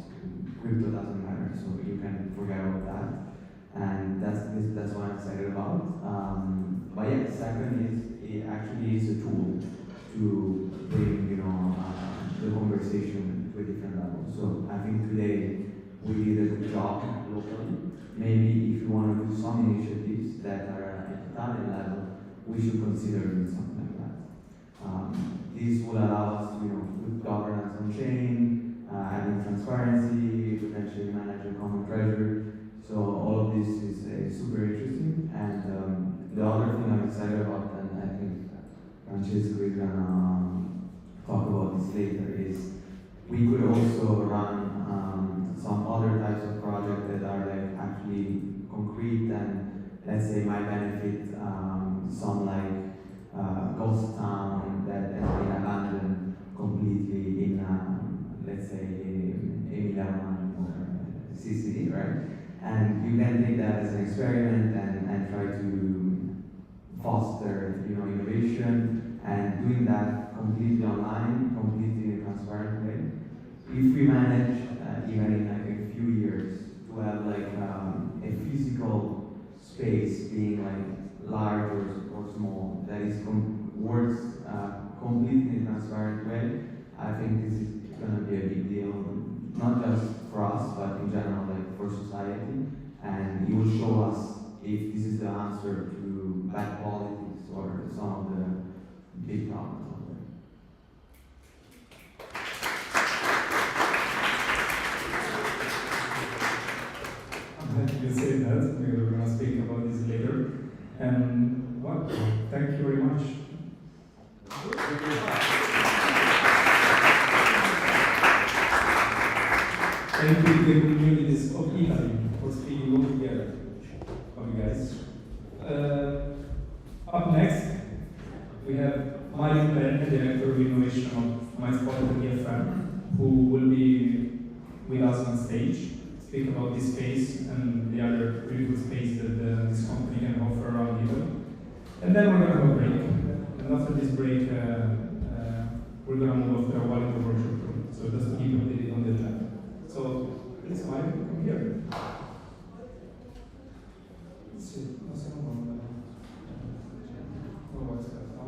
Crypto doesn't matter, so you can forget about that. And that's what I'm excited about. But yeah, second is it actually is a tool to bring the conversation to a different level. So I think today we did a good job locally. Maybe if you want to do some initiatives that are at Italian level, we should consider doing something like that. This will allow us to put governance on chain, having transparency, potentially manage a common treasury. So all of this is super interesting. And the other thing I'm excited about, and I think Francesco is gonna talk about this later, is we could also run some other types of projects that are like actually concrete and let's say might benefit some like ghost town that has been abandoned completely in let's say Emilia-Romagna or Sicily, right? And you can take that as an experiment and try to foster innovation, and doing that completely online, completely in a transparent way. If we manage, even in like a few years, to have like a physical space being like large or small that works completely in a transparent way, I think this is going to be a big deal, not just for us, but in general, like for society. And it will show us if this is the answer to bad politics or some of the big problems out there. I'm happy you say that. We're going to speak about this later. And well, thank you very much. Thank you to the communities of Italy for speaking all together. Okay, guys. Up next, we have Mario Perni, Director of Innovation of My Spot EFM, who will be with us on stage, speak about this space and the other really good space that this company can offer around Italy. And then we're going to have a break. And after this break, we're going to move after a while in the workshop room. So just to keep you updated on the chat. So, please, Mario, come here. Sì, non siamo con... Oh, aspetta.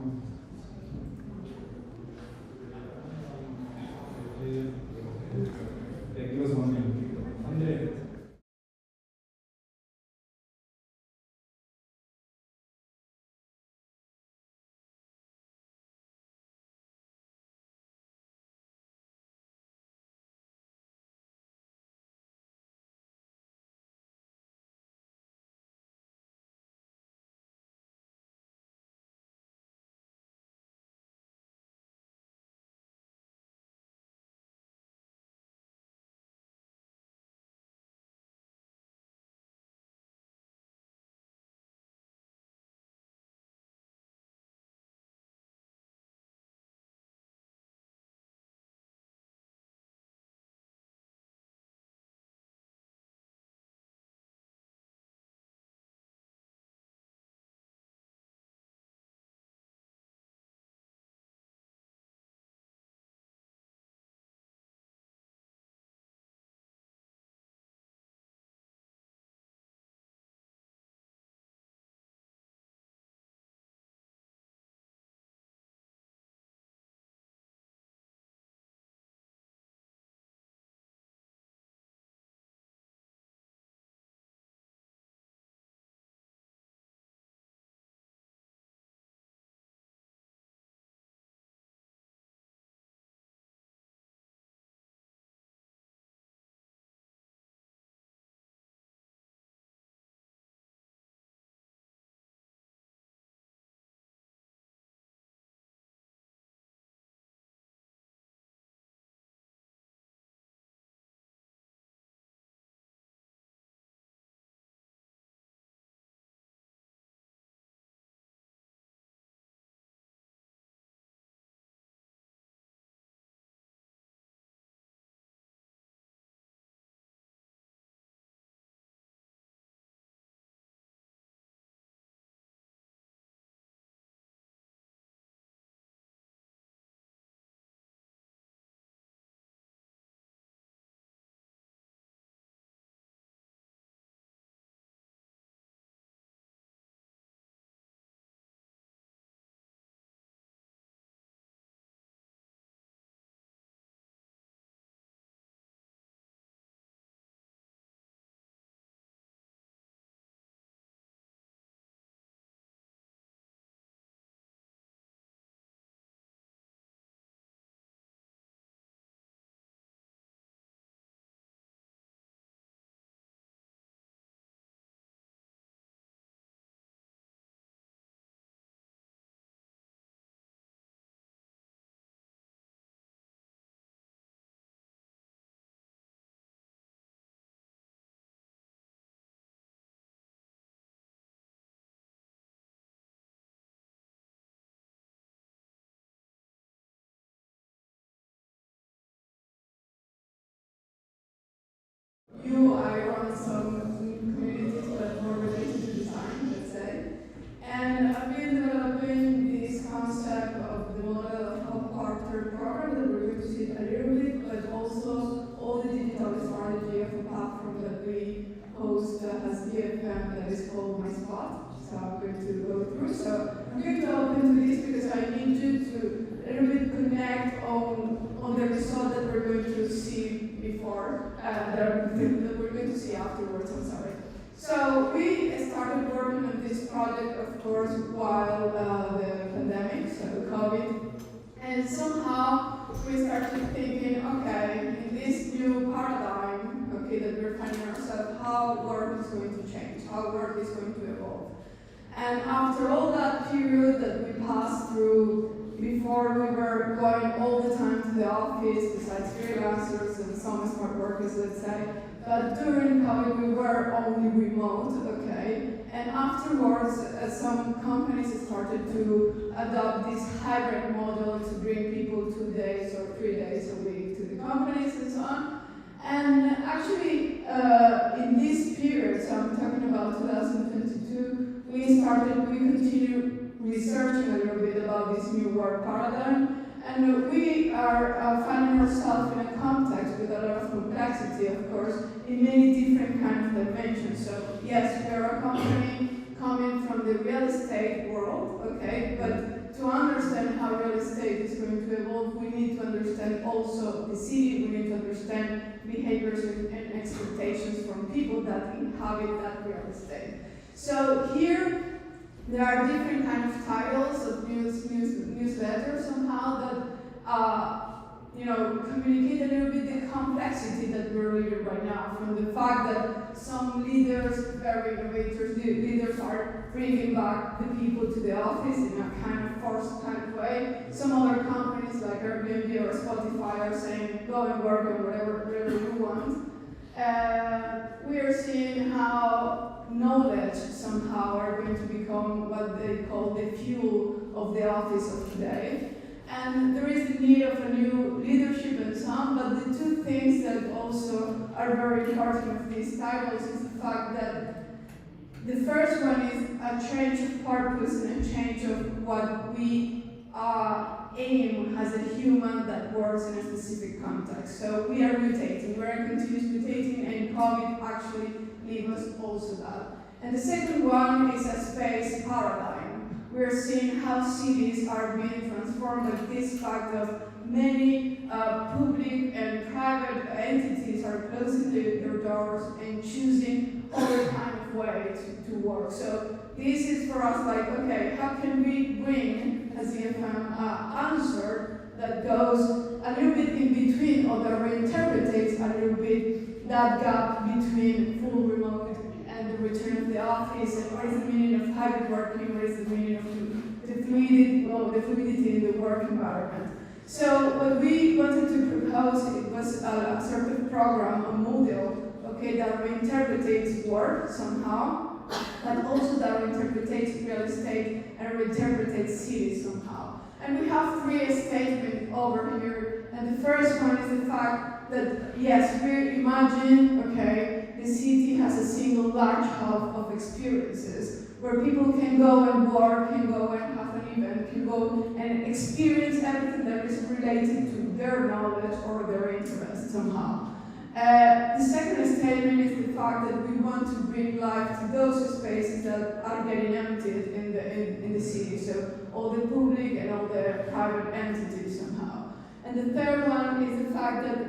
Give us 1 minute. Andrea. new, I run some communities, but more related to design, let's say. And I've been developing this concept of the model of partner program that we're going to see a little bit, but also all the digital strategy of a platform that we host as DFM that is called My Spot. So I'm going to go through. So I'm going to open to this because I need you to a little bit connect on the result that we're going to see before, that we're going to see afterwards, I'm sorry. So we started working on this project, of course, while the pandemic, so COVID, and somehow we started thinking, okay, in this new paradigm, okay, that we're finding ourselves, how work is going to change, how work is going to evolve. And after all that period that we passed through, before we were going all the time to the office, besides freelancers and some smart workers, let's say, but during COVID we were only remote, okay? And afterwards, some companies started to adopt this hybrid model to bring people 2 days or 3 days a week to the companies and so on. And actually, in this period, so I'm talking about 2022, we continued researching a little bit about this new work paradigm, and we are finding ourselves in a context with a lot of complexity, of course, in many different kind of dimensions. So yes, we are a company coming from the real estate world, okay, but to understand how real estate is going to evolve, we need to understand also the city, we need to understand behaviors and expectations from people that inhabit that real estate. So here, there are different kind of titles of newsletters somehow that communicate a little bit the complexity that we're living right now, from the fact that some leaders, very innovators, leaders are bringing back the people to the office in a kind of forced kind of way. Some other companies like Airbnb or Spotify are saying, go and work on whatever you want. We are seeing how knowledge somehow are going to become what they call the fuel of the office of today. And there is the need of a new leadership and so on, but the two things that also are very important of these titles is the fact that the first one is a change of purpose and a change of what we aim as a human that works in a specific context. So we are mutating, we are continuous mutating, and COVID actually leaves us also that. And the second one is a space paradigm. We're seeing how cities are being transformed, like this fact of many public and private entities are closing their doors and choosing other kind of way to work. So this is for us like, okay, how can we bring a ZFM answer that goes a little bit in between, or that reinterprets a little bit that gap between full remote and the return of the office, and what is the meaning of hybrid working, what is the meaning of the fluidity in the work environment. So what we wanted to propose, it was a sort of program, a model, okay, that reinterprets work somehow, but also that reinterprets real estate and reinterprets cities somehow. And we have three statements over here, and the first one is the fact that, yes, we imagine, okay, the city has a single large hub of experiences where people can go and work, can go and have an event, can go and experience everything that is related to their knowledge or their interest somehow. The second statement is the fact that we want to bring life to those spaces that are getting emptied in the city, so all the public and all the private entities somehow. And the third one is the fact that,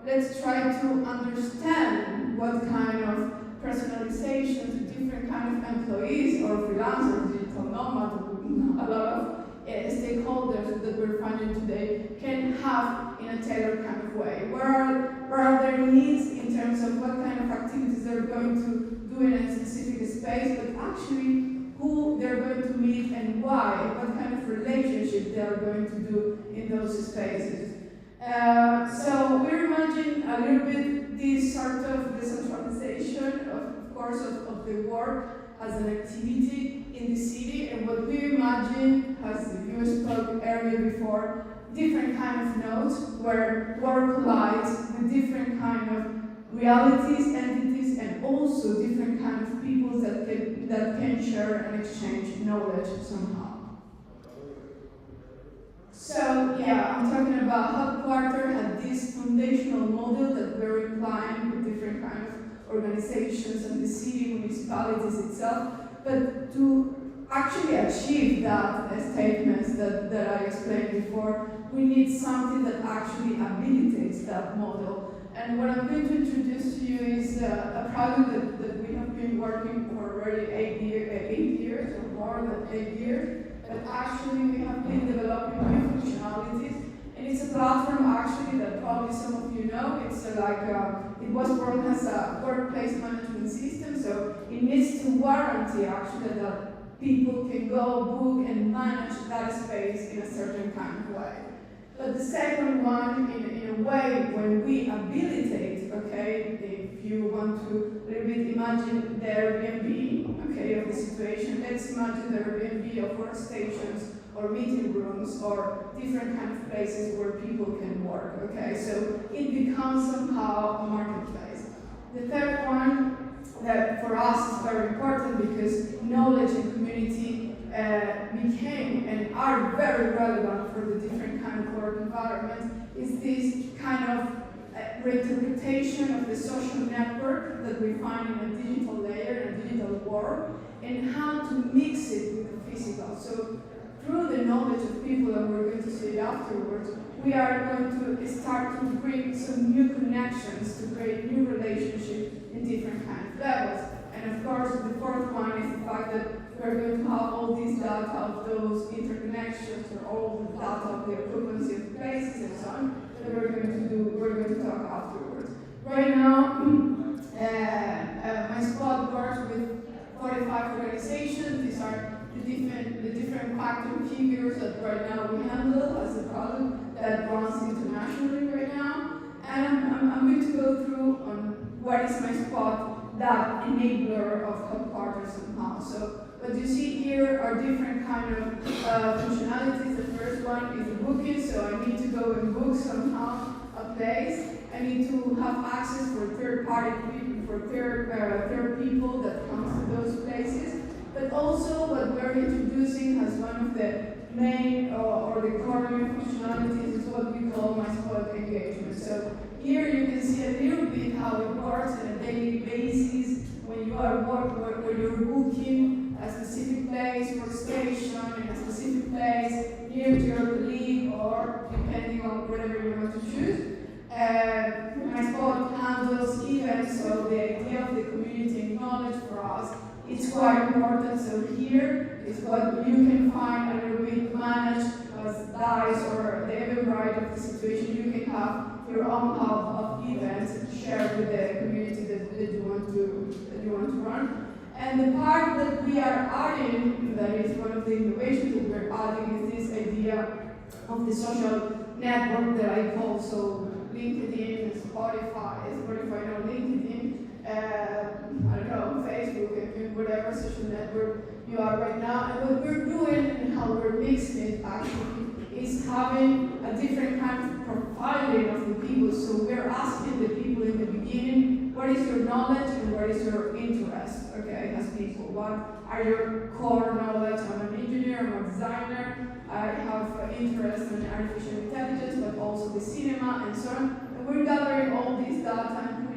let's try to understand what kind of personalization to different kind of employees or freelancers, digital nomads, a lot of stakeholders that we're finding today can have in a tailored kind of way. Where are their needs in terms of what kind of activities they're going to do in a specific space, but actually who they're going to meet and why, what kind of relationship they're going to do in those spaces. So we're imagining a little bit this sort of decentralization, of course, of the work as an activity in the city, and what we imagine, as you spoke earlier before, different kind of nodes where work collides with different kind realities, entities, and also different kind of people that can share and exchange knowledge somehow. So yeah, I'm talking about headquarters had this foundational model that we're implying with different kind of organizations and the city, municipalities itself, but to actually achieve that statements that I explained before, we need something that actually habilitates that model. And what I'm going to introduce to you is a product that we have been working for already 8 years or more than 8 years. But actually we have been developing new functionalities, and it's a platform actually that probably some of you know. It's it was born as a workplace management system, so it needs to guarantee actually that people can go book and manage that space in a certain kind of way. But the second one, in a way, when we habilitate, okay, if you want to a little bit imagine the Airbnb, okay, of the situation, let's imagine the Airbnb of workstations or meeting rooms or different kind of places where people can work, okay, so it becomes somehow a marketplace. The third one, that for us is very important because knowledge and community became and are very relevant for the different kind of work environment, is this kind of reinterpretation of the social network that we find in a digital layer, in a digital world, and how to mix it with the physical. So through the knowledge of people, and we're going to see it afterwards, we are going to start to bring some new connections, to create new relationships in different kind of levels. And of course, the fourth one is the fact that we're going to have all these data of those interconnections, or all the data of the occupancy of places and so on, that we're going to talk afterwards. Right now, my squad works with 45 organizations. These are the different factor figures that right now we handle as a product that runs internationally right now. And I'm going to go through on what is my squad, that enabler of headquarters somehow. So what you see here are different kind of functionalities. The first one is the booking, so I need to go and book somehow a place. I need to have access for third-party people, for third people that come to those places. But also what we're introducing as one of the main or the core new functionalities is what we call my squad engagement. So here you can see a little bit how it works on a daily basis when you are when you're booking a specific place, workstation in a specific place, near to your colleague, or depending on whatever you want to choose. My squad handles events, so the idea of the community knowledge for us is quite important. So here is what you can find a little bit managed as DICE or the Eventbrite of the situation. You can have your own hub of events shared with the community that you want to run. And the part that we are adding, that is one of the innovations that we're adding, is this idea of the social network that I call so LinkedIn, Spotify, no, LinkedIn, I don't know, Facebook, and whatever social network you are right now. And what we're doing and how we're mixing it actually is having a different kind of profiling of the people. So we're asking the people in the beginning, what is your knowledge and what is your interest, okay, as people? What are your core knowledge? I'm an engineer, I'm a designer, I have interest in artificial intelligence, but also the cinema and so on. And we're gathering all this data and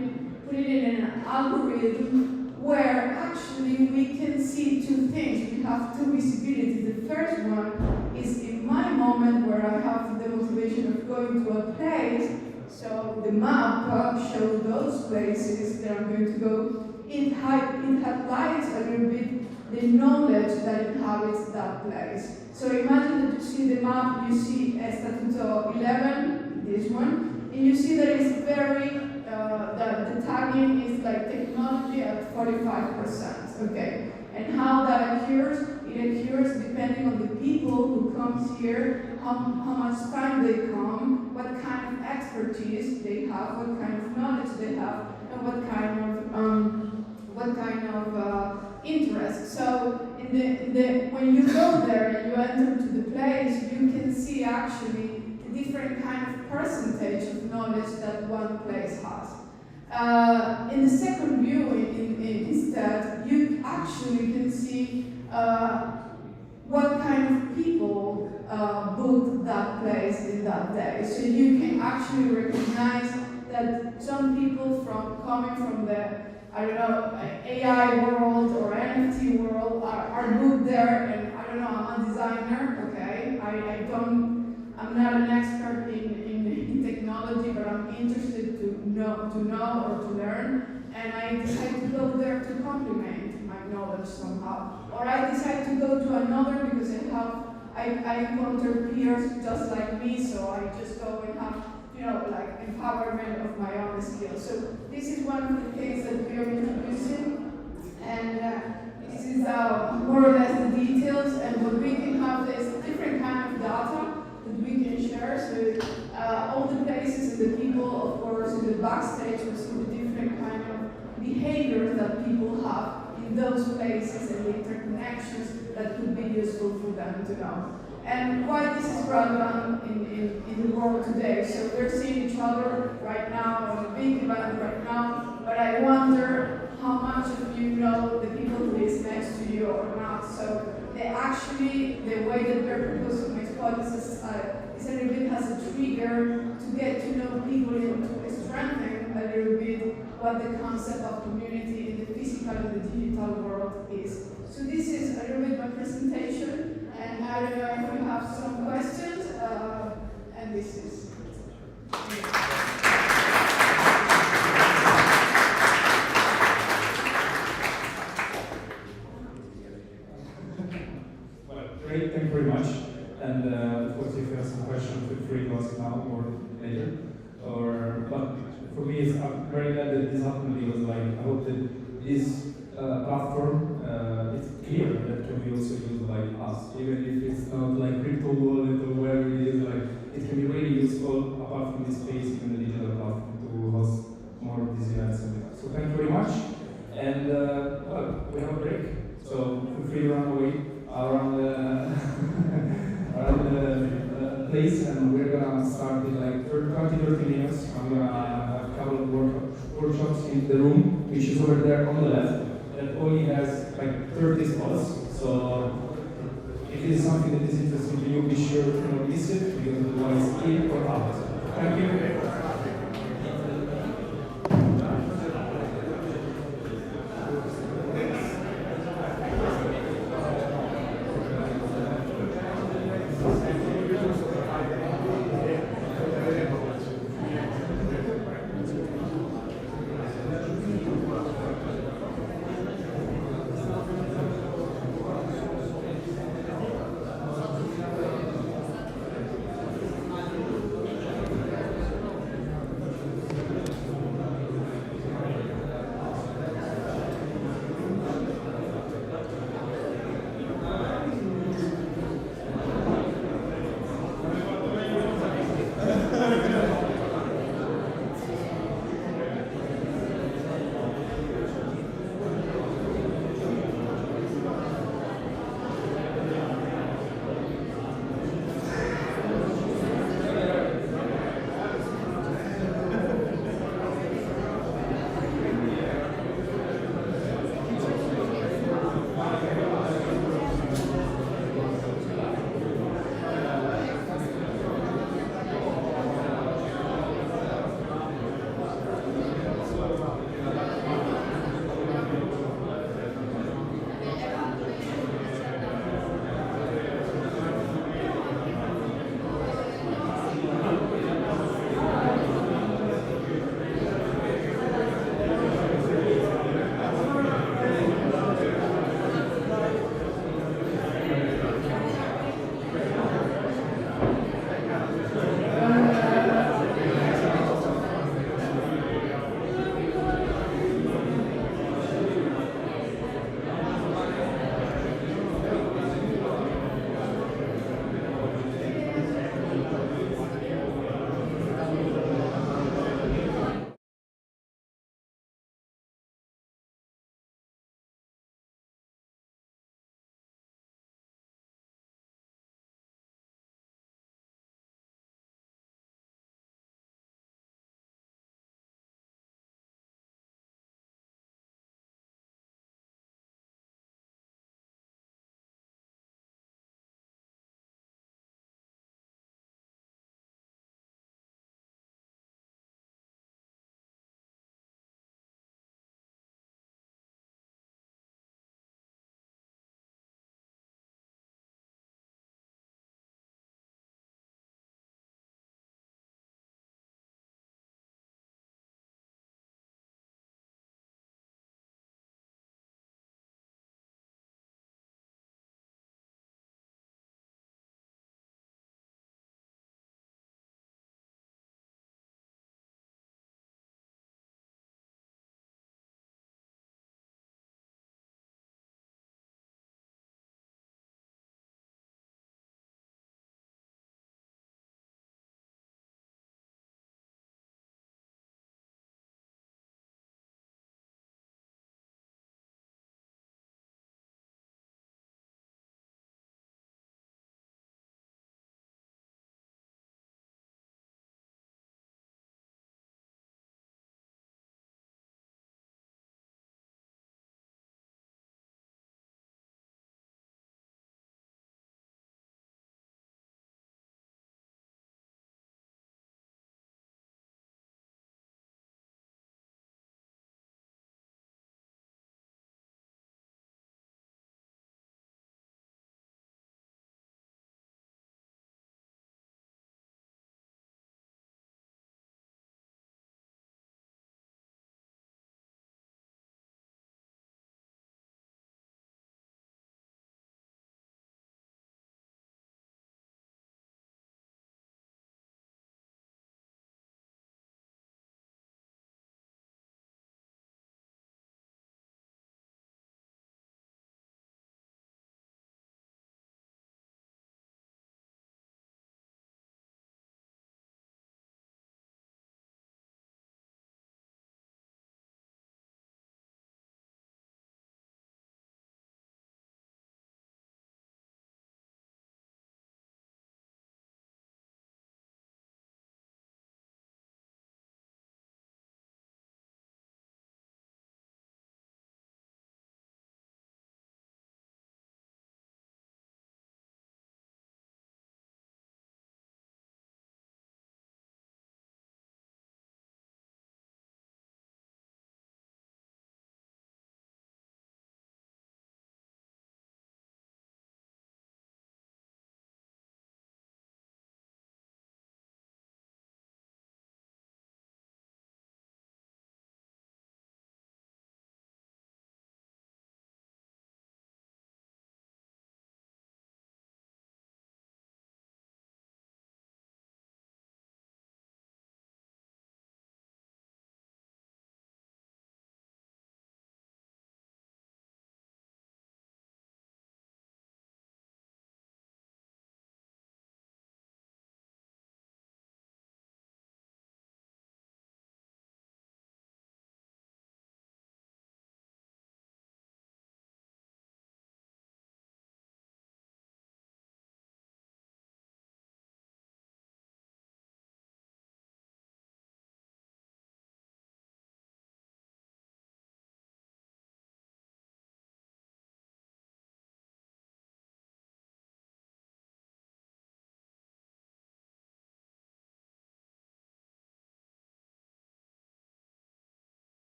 putting it in an algorithm where actually we can see two things. We have two visibilities. The first one is in my moment where I have the motivation of going to a place, so the map shows those places that I'm going to go. It highlights a little bit the knowledge that inhabits that place. So imagine that you see the map, you see Statuto 11, this one, and you see that it's very, the tagging is like technology at 45%, okay? And how that occurs? It occurs depending on the people who comes here, how much time they come, what kind of expertise they have, what kind of knowledge they have, and what kind of interest. So when you go there and you enter to the place, you can see actually the different kind of percentage of knowledge that one place has. In the second view, instead, you actually can see what kind of people booked that place in that day. So you can actually recognize that some people coming from the, I don't know, AI world or NFT world are booked there, and I don't know, I'm a designer, okay? I'm not an expert in technology, but I'm interested to know or to learn, and I decide to go there to complement my knowledge somehow. Or I decide to go to another because I encounter peers just like me, so I just go and have, like empowerment of my own skills. So this is one of the things that we are introducing, and this is more or less the details, and what we can have is different kind of data that we can share. So all the places and the people, of course, in the backstage, we see the different kind of behaviors that people have in those places and the interconnections that could be useful for them to know. And why this is relevant in the world today. So we're seeing each other right now on a big event right now, but I wonder how much of you know the people who is next to you or not. So the way that we're proposing my spot is a little bit as a trigger to get to know people and to strengthen a little bit what the concept of community in the physical and the digital world is. So this is a little bit my presentation, and I don't know if you have some questions, and this is. Well, great, thank you very much. And of course, if you have some questions, feel free to ask now or later. But for me, I'm very glad that this happened because, I hope that this platform it's clear that can be also used by us, even if it's not like crypto wallet or wherever it is. It can be really useful apart from this space in the digital platform to host more of these events. So thank you very much. And well, we have a break, so feel free to run away around the place, and we're gonna start in 20-30 minutes. I'm gonna have a couple of workshops in the room, which is over there on the left. That only has 30 spots. So if it is something that is interesting to you, be sure to not miss it, because otherwise in or out. Thank you.